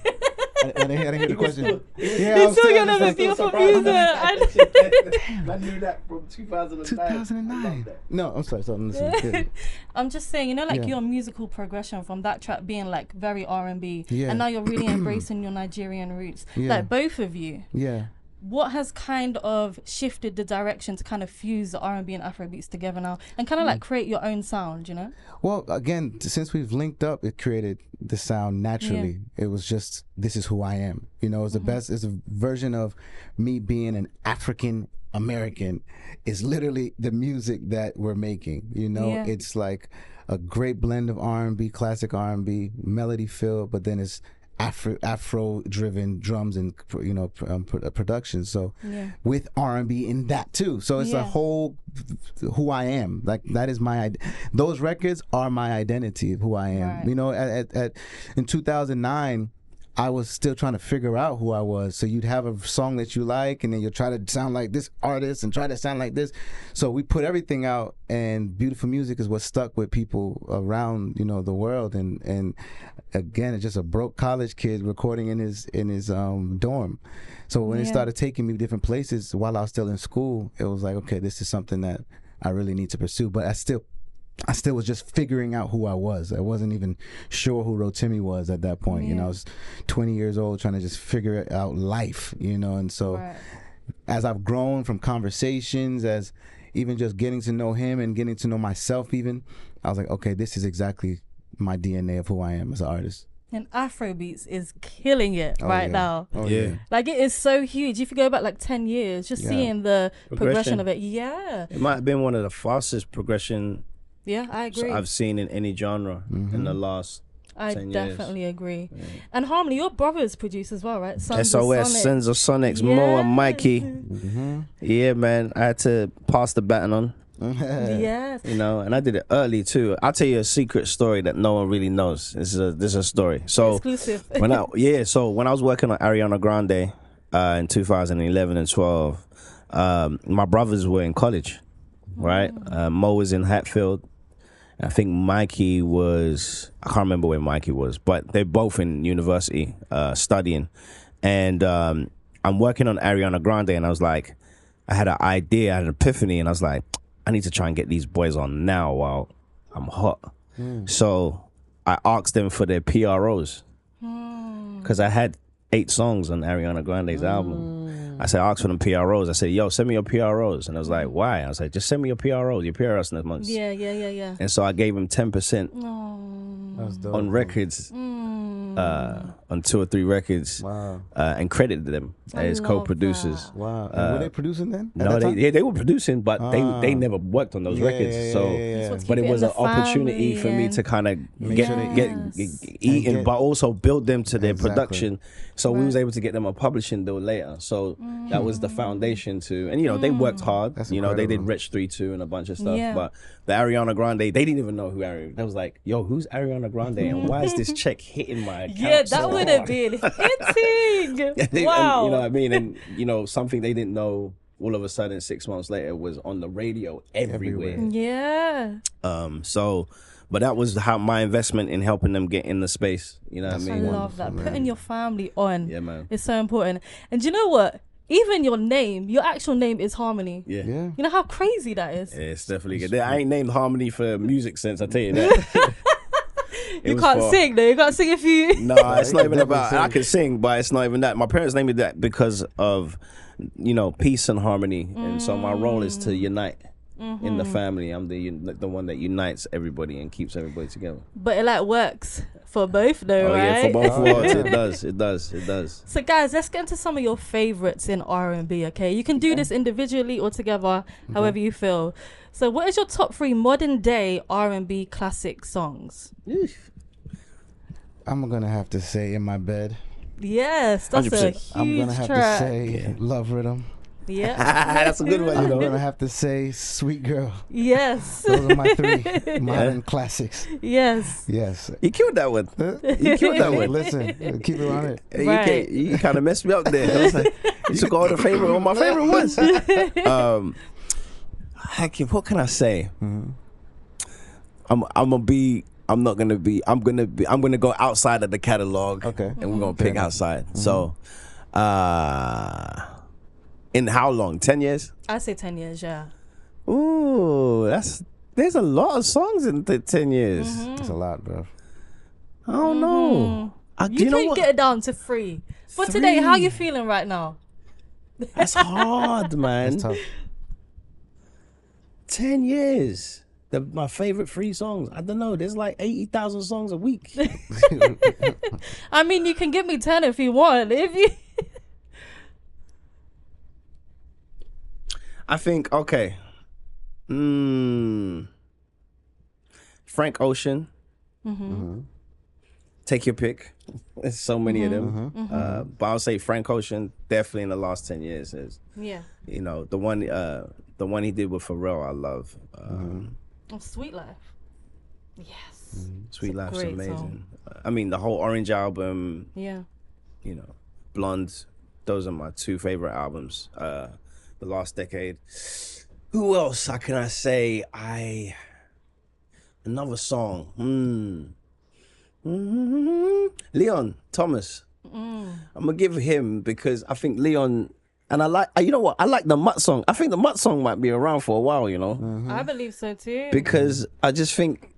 S2: I didn't hear the question.
S1: You're still gonna have beautiful music.
S3: I knew that from 2009.
S2: 2009. No, I'm sorry. Listen.
S1: I'm just saying, you know, like your musical progression from that track being like very R&B, and now you're really embracing your Nigerian roots. Like both of you.
S2: Yeah.
S1: What has kind of shifted the direction to kind of fuse the R&B and Afro beats together now and kind of like create your own sound, you know?
S2: Well, again, since we've linked up, it created the sound naturally. It was just, this is who I am. You know, it's the best, it's a version of me being an African American. Is literally the music that we're making, you know? It's like a great blend of R&B, classic R&B, melody filled, but then it's Afro driven drums and production. So with R&B in that too. So it's a whole who I am. Like that is those records are my identity of who I am. Right. You know, in 2009. I was still trying to figure out who I was. So you'd have a song that you like, and then you'll try to sound like this artist and try to sound like this. So we put everything out, and Beautiful Music is what stuck with people around, you know, the world. And again, it's just a broke college kid recording in his dorm. So when it started taking me different places while I was still in school, it was like, okay, this is something that I really need to pursue. But I still was just figuring out who I was. I wasn't even sure who Rotimi was at that point. You know, I was 20 years old trying to just figure out life, you know. And so as I've grown from conversations, as even just getting to know him and getting to know myself even, I was like, okay, this is exactly my DNA of who I am as an artist.
S1: And Afrobeats is killing it now.
S2: Oh, yeah.
S1: Like it is so huge. If you go back like 10 years, just seeing the progression of it. Yeah.
S3: It might have been one of the fastest progression
S1: I agree.
S3: I've seen in any genre in the last 10 years.
S1: I definitely agree. Yeah. And Harmony, your brothers produce as well, right?
S3: SOS, Sons of Sonics, Mo and Mikey. Yeah, man. I had to pass the baton on.
S1: Yes.
S3: You know, and I did it early too. I'll tell you a secret story that no one really knows. This is a story. So
S1: exclusive.
S3: So when I was working on Ariana Grande in 2011 and 12, my brothers were in college, right? Mo was in Hatfield. I think Mikey was, I can't remember where Mikey was, but they're both in university studying. And I'm working on Ariana Grande, and I was like, I had an idea, I had an epiphany, and I was like, I need to try and get these boys on now while I'm hot. So I asked them for their PROs because I had 8 songs on Ariana Grande's album. I said, ask for them PROs. I said, yo, send me your PROs. And I was like, why? I was like, just send me your PROs, your PROs next month.
S1: Yeah.
S3: And so I gave him 10%
S2: That's dope,
S3: on records. on 2 or 3 records.
S2: Wow.
S3: And credited them as
S1: love
S3: co-producers.
S1: that.
S2: Wow. And were they producing then? at
S3: No,
S2: that time?
S3: they were producing, but they never worked on those records. But it was an opportunity for me to kind of get
S2: sure they
S3: eat
S2: get-
S3: but also build them to their
S2: Exactly.
S3: production. So we was able to get them a publishing deal later. So that was the foundation to, and they worked hard.
S2: That's
S3: They did
S2: incredible.
S3: Rich 3-2 and a bunch of stuff.
S1: Yeah.
S3: But the Ariana Grande, they didn't even know who Ariana. They was like, yo, who's Ariana Grande, and why is this check hitting my account?
S1: Yeah, that
S3: so
S1: would have
S3: hard?
S1: been hitting.
S3: And,
S1: Wow.
S3: you know what I mean? And something they didn't know, all of a sudden 6 months later was on the radio everywhere.
S1: Yeah.
S3: But that was how my investment in helping them get in the space. You know what I
S1: I
S3: mean?
S1: love that. Putting your family on.
S3: Yeah, man.
S1: It's so important. And do you know what? Even your actual name is Harmony.
S3: Yeah.
S2: Yeah.
S1: You know how crazy that is?
S3: Yeah, it's definitely good. I ain't named Harmony for music sense, I tell you that.
S1: You can't sing though. You can't sing if you.
S3: No, it's not even
S2: definitely
S3: about. I
S2: sing.
S3: can sing, but it's not even that. My parents named me that because of, peace and harmony, and so my role is to unite in the family. I'm the one that unites everybody and keeps everybody together.
S1: But it works for both though, right?
S3: Yeah, for both worlds, it does.
S1: So guys, let's get into some of your favorites in R&B, okay? You can do this individually or together, however you feel. So what is your top 3 modern day R&B classic songs?
S2: I'm gonna have to say In My Bed.
S1: Yes, that's a
S3: 100%.
S1: huge
S2: I'm gonna have
S1: track.
S2: to say Love Rhythm.
S1: Yeah.
S3: That's a good one,
S2: I'm gonna have to say Sweet Girl.
S1: Yes.
S2: Those are my 3 modern classics.
S1: Yes.
S2: Yes.
S3: You killed that one. You killed that one.
S2: Listen, keep it on it.
S1: Right.
S3: You kind of messed me up there. I was like, you took all my favorite ones. What can I say? I'm gonna go outside of the catalog.
S2: Okay.
S3: And we're gonna pick outside. So, in how long? 10 years?
S1: I say 10 years, yeah.
S3: Ooh, there's a lot of songs in 10 years.
S2: It's a lot, bro.
S3: I don't know.
S1: You
S3: know
S1: can
S3: what?
S1: get it down to 3. For today, how you feeling right now?
S3: That's hard, man.
S2: It's tough.
S3: 10 years. My favorite 3 songs. I don't know. There's like 80,000 songs a week.
S1: I mean, you can give me 10 if you want. If you
S3: I think, okay. Frank Ocean. Take your pick. There's so many of them. But I'll say Frank Ocean definitely in the last 10 years is,
S1: Yeah.
S3: the one he did with Pharrell, I love.
S1: Sweet Life. Yes.
S3: Sweet
S1: It's a
S3: Life's
S1: great
S3: amazing.
S1: song.
S3: I mean, the whole Orange album,
S1: Yeah.
S3: Blonde, those are my 2 favorite albums. The last decade. Who else can I say? Another song. Leon Thomas. I'm gonna give him because I think Leon, and I like. You know what? I like the Mutt song. I think the Mutt song might be around for a while.
S1: I believe so too.
S3: Because I just think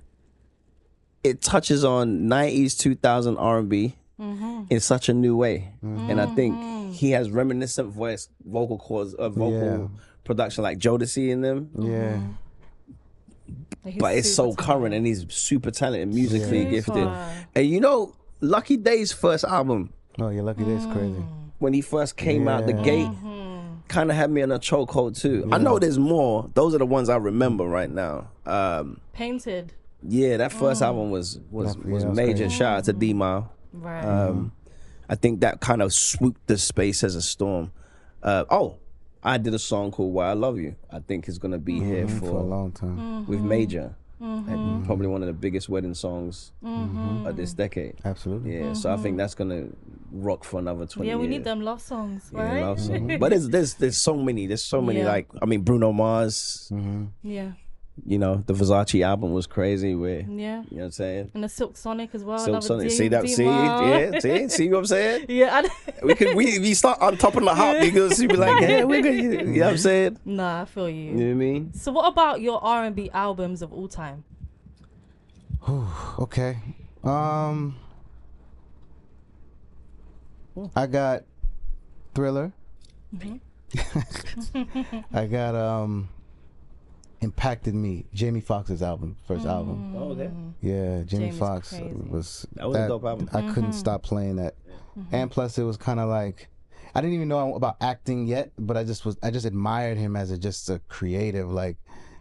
S3: it touches on 90s, 2000 R&B in such a new way, and I think he has reminiscent vocal cords, vocal production like Jodeci in them.
S2: Yeah.
S1: He's
S3: But it's so
S1: super
S3: current, and he's super talented, musically gifted.
S1: Super.
S3: And Lucky Day's first album,
S2: Oh, you're lucky. That's crazy.
S3: when he first came out the
S2: Yeah.
S3: gate, kind of had me on a chokehold too. I know there's more. Those are the ones I remember right now.
S1: Painted.
S3: Yeah, that first album was
S2: That's
S3: major.
S2: crazy.
S3: Shout out to D-Mile.
S1: Right.
S3: I think that kind of swooped the space as a storm. I did a song called Why I Love You. I think it's gonna be here
S2: For a long time.
S3: with Major. And probably one of the biggest wedding songs of this decade.
S2: Absolutely.
S3: Yeah, so I think that's gonna rock for another 20
S1: Yeah,
S3: years.
S1: we need them love songs,
S3: Yeah,
S1: right?
S3: love song. But there's so many. There's so many.
S1: Yeah.
S3: Like, I mean, Bruno Mars.
S1: Yeah.
S3: The Versace album was crazy. Where
S1: Yeah.
S3: you know what I'm saying?
S1: And the Silk Sonic as well.
S3: Silk
S1: another
S3: Sonic.
S1: D-
S3: See that? See,
S1: D-Mar.
S3: yeah. See what I'm saying?
S1: Yeah.
S3: We start on top of the hop because you be like, yeah, we're good. You know what I'm saying?
S1: Nah, I feel
S3: You
S1: you.
S3: know what I mean?
S1: So what about your R&B albums of all time?
S2: Okay. I got Thriller. I got impacted me. Jamie Foxx's first album.
S3: Oh, okay.
S2: Yeah, Jamie
S1: Jamie's
S2: Foxx
S1: crazy.
S2: was
S3: That was a dope album.
S2: I couldn't stop playing that. And plus, it was kind of like I didn't even know about acting yet, but I just admired him as just a creative. Like,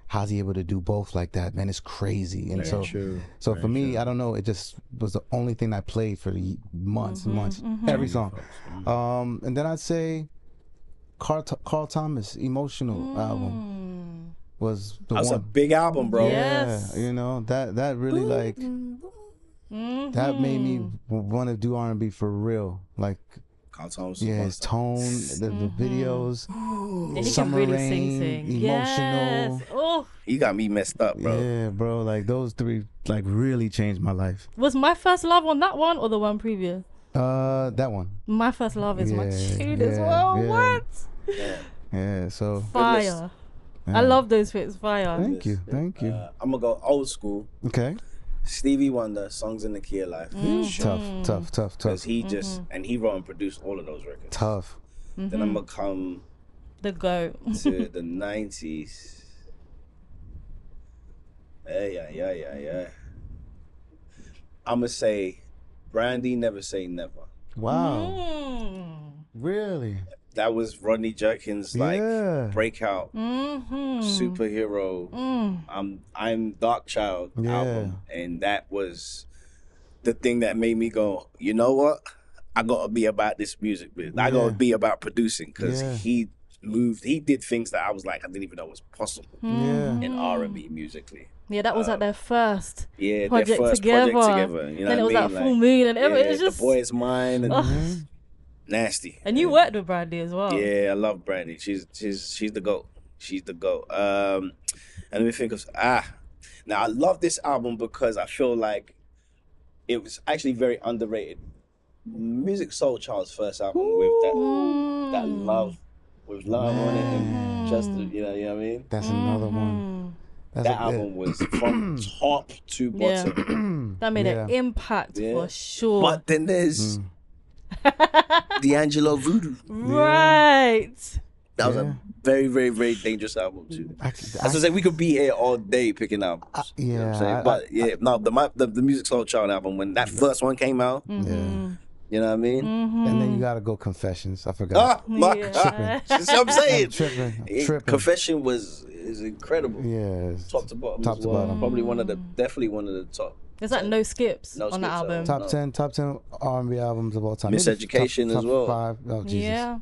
S2: how's he able to do both like that? Man, it's crazy. And so for me, I don't know. It just was the only thing I played for months, every song. And then I'd say Carl Thomas, Emotional album was the
S3: That's
S2: one.
S3: a big album, bro.
S1: Yes.
S2: Yeah, you know that really like that made me want to do R&B for real. Like,
S3: Carl Thomas.
S2: yeah, his tone, the videos,
S1: And he can
S2: Summer
S1: really
S2: Rain,
S1: sing.
S2: Emotional.
S1: Yes. Oh,
S3: You got me messed up, bro.
S2: Yeah, bro, like those three like really changed my life.
S1: was My First Love on that one or the one previous?
S2: That one.
S1: My First Love is my
S2: Yeah,
S1: tune as
S2: yeah,
S1: well.
S2: yeah.
S1: What?
S2: Yeah, so
S1: Fire.
S2: yeah.
S1: I love those fits. Fire.
S2: Thank you.
S3: I'm gonna go old school.
S2: Okay.
S3: Stevie Wonder, Songs in the Key of Life.
S2: Tough.
S3: Because he just, and he wrote and produced all of those records.
S2: Tough.
S3: Then I'm gonna come
S1: The GOAT.
S3: to the 90s. Yeah. I'm gonna say Brandy, Never Say Never.
S2: Wow. Really?
S3: That was Rodney Jerkins' like
S2: Yeah.
S3: breakout superhero. I'm Dark Child album, and that was the thing that made me go, you know what? I gotta be about this music business. I gotta be about producing because he did things that I was like, I didn't even know was possible in R&B musically.
S1: Yeah, that was like their first
S3: Yeah,
S1: project
S3: their first
S1: together.
S3: project together. You know
S1: Then it was
S3: what I
S1: like
S3: mean?
S1: Full Moon and everything. It was just
S3: The Boy Is Mine and nasty.
S1: And you worked with Brandy as well.
S3: Yeah, I love Brandy. She's the GOAT. She's the GOAT. And let me think of now I love this album because I feel like it was actually very underrated. Music Soul Child's first album with that love on it and just you know what I mean?
S2: That's another one.
S3: That album was from top to bottom.
S1: That made an impact for sure.
S3: But then there's D'Angelo Voodoo.
S1: Right.
S3: That was a very, very, very dangerous album too. As I said, we could be here all day picking albums. You know what I'm saying? But the Music Soul Child album, when that first one came out, you know what I mean?
S2: And then you gotta go Confessions. I forgot.
S3: Oh my God. That's what I'm saying.
S2: Tripping.
S3: Confession is incredible.
S2: Yeah.
S3: Top to bottom.
S2: Top to bottom.
S3: Probably definitely one of the top.
S1: There's like no skips on the album.
S2: Top 10 R&B albums of all time.
S3: Miseducation as well.
S2: 5. Oh, Jesus.
S1: Yeah.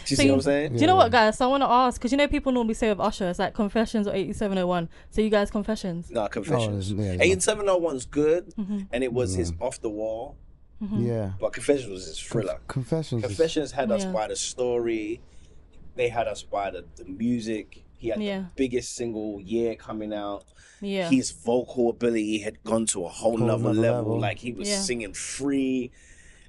S3: You see what I'm saying?
S1: Do you know what, guys? So I want to ask, because you know people normally say with Usher, it's like Confessions or 8701. So you guys Confessions?
S3: No, Confessions. 8701's good, and it was his off the wall.
S2: Yeah.
S3: But Confessions was his thriller.
S2: Confessions
S3: had us by the story. They had us by the music. He had the biggest single year coming out.
S1: Yeah.
S3: His vocal ability had gone to a whole nother level. Like he was singing free.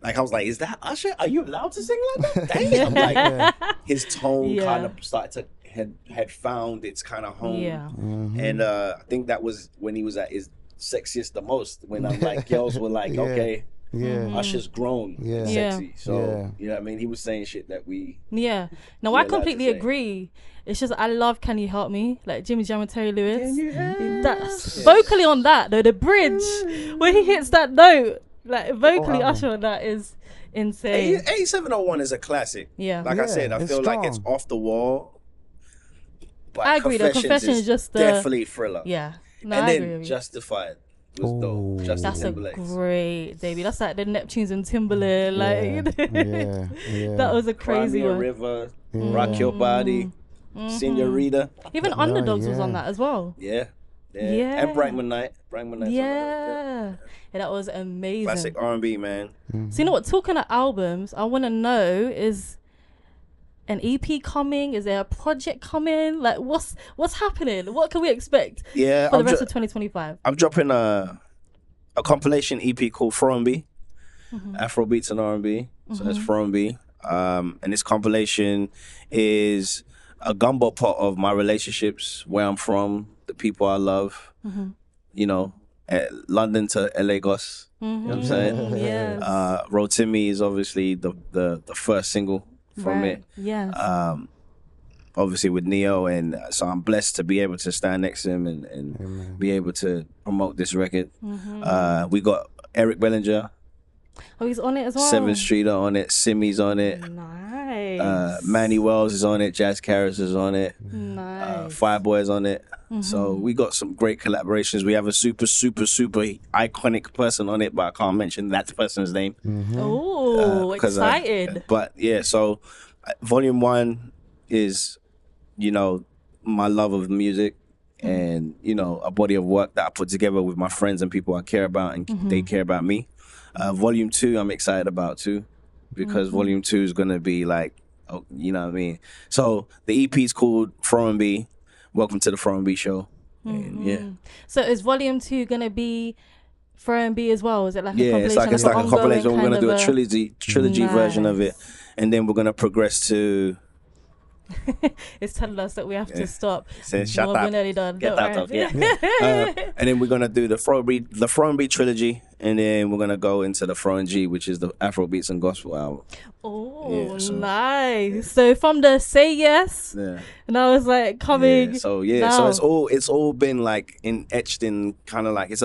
S3: Like I was like, is that Usher? Are you allowed to sing like that? Damn. Like his tone kind of started to had found its kind of home. Yeah. And I think that was when he was at his sexiest the most. When I'm like, girls were like, okay. Yeah, Usher's grown sexy. So you know what I mean? He was saying shit that we
S1: No, I completely agree. It's just I love Can You Help Me? Like Jimmy Jam and Terry Lewis. That's vocally on that though, the bridge where he hits that note. Like vocally Usher on that is insane.
S3: 8701 is a classic. Yeah. Like I said, I feel like it's off the wall. But
S1: I agree, the Confession is just
S3: definitely thriller.
S1: Yeah. No,
S3: and
S1: I
S3: then
S1: agree.
S3: Justified was dope.
S1: That's a great debut. That's like the Neptunes and Timberland. Like that was a crazy one.
S3: River, Rock Your Body, Senorita.
S1: Even Underdogs was on that as well.
S3: Yeah. And Brightman Night.
S1: Yeah, that was amazing.
S3: Classic R&B, man.
S1: So you know what? Talking of albums, I want to know, is an EP coming? Is there a project coming? Like, what's happening? What can we expect for the rest of 2025?
S3: I'm dropping a compilation EP called R&B, Afrobeats and R&B. So that's R&B. And this compilation is a gumbo pot of my relationships, where I'm from, the people I love, you know, London to Lagos. You know what I'm saying?
S1: Yes.
S3: Rotimi is obviously the first single from it.
S1: Yes.
S3: obviously with Neo, and so I'm blessed to be able to stand next to him and be able to promote this record. We got Eric Bellinger.
S1: Oh, he's on it as well.
S3: 7th Streeter on it, Simmy's on it.
S1: Nice.
S3: Manny Wells is on it, Jazz Carrots is on it.
S1: Nice.
S3: Fireboy's on it. So we got some great collaborations. We have a super iconic person on it, but I can't mention that person's name.
S1: Oh, excited.
S3: But yeah, so Volume 1 is, you know, my love of music and, you know, a body of work that I put together with my friends and people I care about, and they care about me. Volume 2 I'm excited about too, because Volume 2 is going to be like, oh, you know what I mean? So the EP is called Fro and B. Welcome to the Fro and B show. And yeah.
S1: So is Volume 2 going to be Fro and B as well? Is it like a
S3: Yeah,
S1: compilation?
S3: it's like a compilation. We're going to do a
S1: trilogy
S3: trilogy version of it. And then we're going to progress to...
S1: It's telling us that we have to stop.
S3: Says, shut
S1: Well,
S3: up.
S1: we're nearly done.
S3: Get
S1: Don't
S3: out
S1: worry.
S3: of and then we're going to do the Fro and B trilogy. And then we're going to go into the Fro and G, which is the Afrobeats and Gospel album.
S1: Oh,
S3: Yeah, so-
S1: nice. So from the Say Yes,
S3: Yeah.
S1: and I was like coming.
S3: So
S1: now.
S3: it's all been like etched in, kind of like it's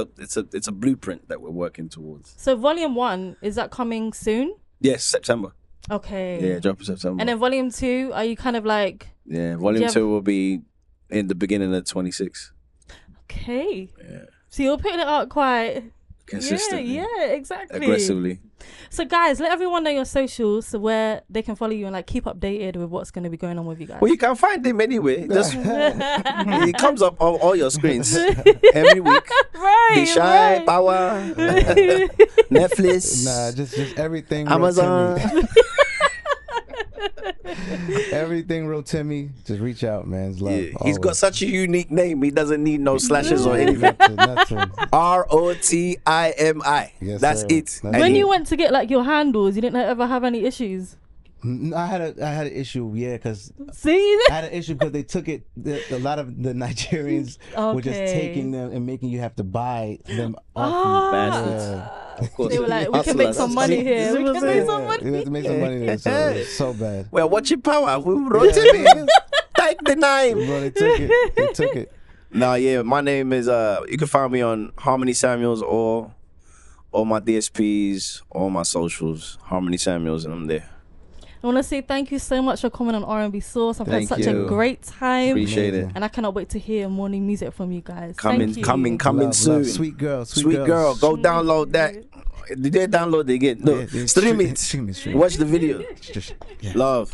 S3: a blueprint that we're working towards.
S1: So Volume 1, is that coming soon?
S3: Yes, September.
S1: Okay.
S3: Yeah, drop in September.
S1: And then Volume 2, are you kind of like...
S3: Yeah, Volume 2 will be in the beginning of 26.
S1: Okay.
S3: Yeah.
S1: So you're putting it out quite...
S3: Consistently.
S1: Yeah, exactly.
S3: Aggressively.
S1: So guys, let everyone know your socials, so where they can follow you and like keep updated with what's going to be going on with you guys.
S3: Well, you can find him anyway. Just it comes up on all your screens every week.
S1: Right.
S3: Be Shy,
S1: right.
S3: Power, Netflix,
S2: Nah, just everything.
S3: Amazon.
S2: Rotimi. Everything Rotimi. Just reach out, man. It's love.
S3: Yeah, he's got such a unique name. He doesn't need no slashes or anything.
S2: Nothing.
S3: Rotimi.
S2: Yes,
S3: That's
S2: sir.
S3: it.
S2: That's
S3: And
S1: When
S3: he-
S1: you went to get like your handles, you didn't ever have any issues?
S2: I had an issue, yeah, because
S1: See?
S2: I had an issue because they took it. A lot of the Nigerians were just
S1: Okay.
S2: taking them and making you have to buy them off.
S1: Ah.
S3: Bastards. Of course.
S1: They were like, we can make some money here. We can make some money.
S2: You have to make some money there, so it's so bad.
S3: We're watching Power. We wrote it. Take the name.
S2: Bro, they took it. They took it.
S3: Nah, yeah, my name is you can find me on Harmony Samuels or all my DSPs, all my socials, Harmony Samuels, and I'm there.
S1: I want to say thank you so much for coming on R&bsauce. I've
S3: Thank
S1: had such
S3: you.
S1: a great time.
S3: Appreciate it.
S1: And I cannot wait to hear more new music from you guys.
S3: Coming
S1: Thank you.
S2: Love,
S3: soon.
S2: love. Sweet Girl.
S3: Sweet Girl. Go download that. Did they download it again? No,
S2: Yeah,
S3: stream it.
S2: Stream it.
S3: Watch the video.
S2: Just- yeah.
S3: Love.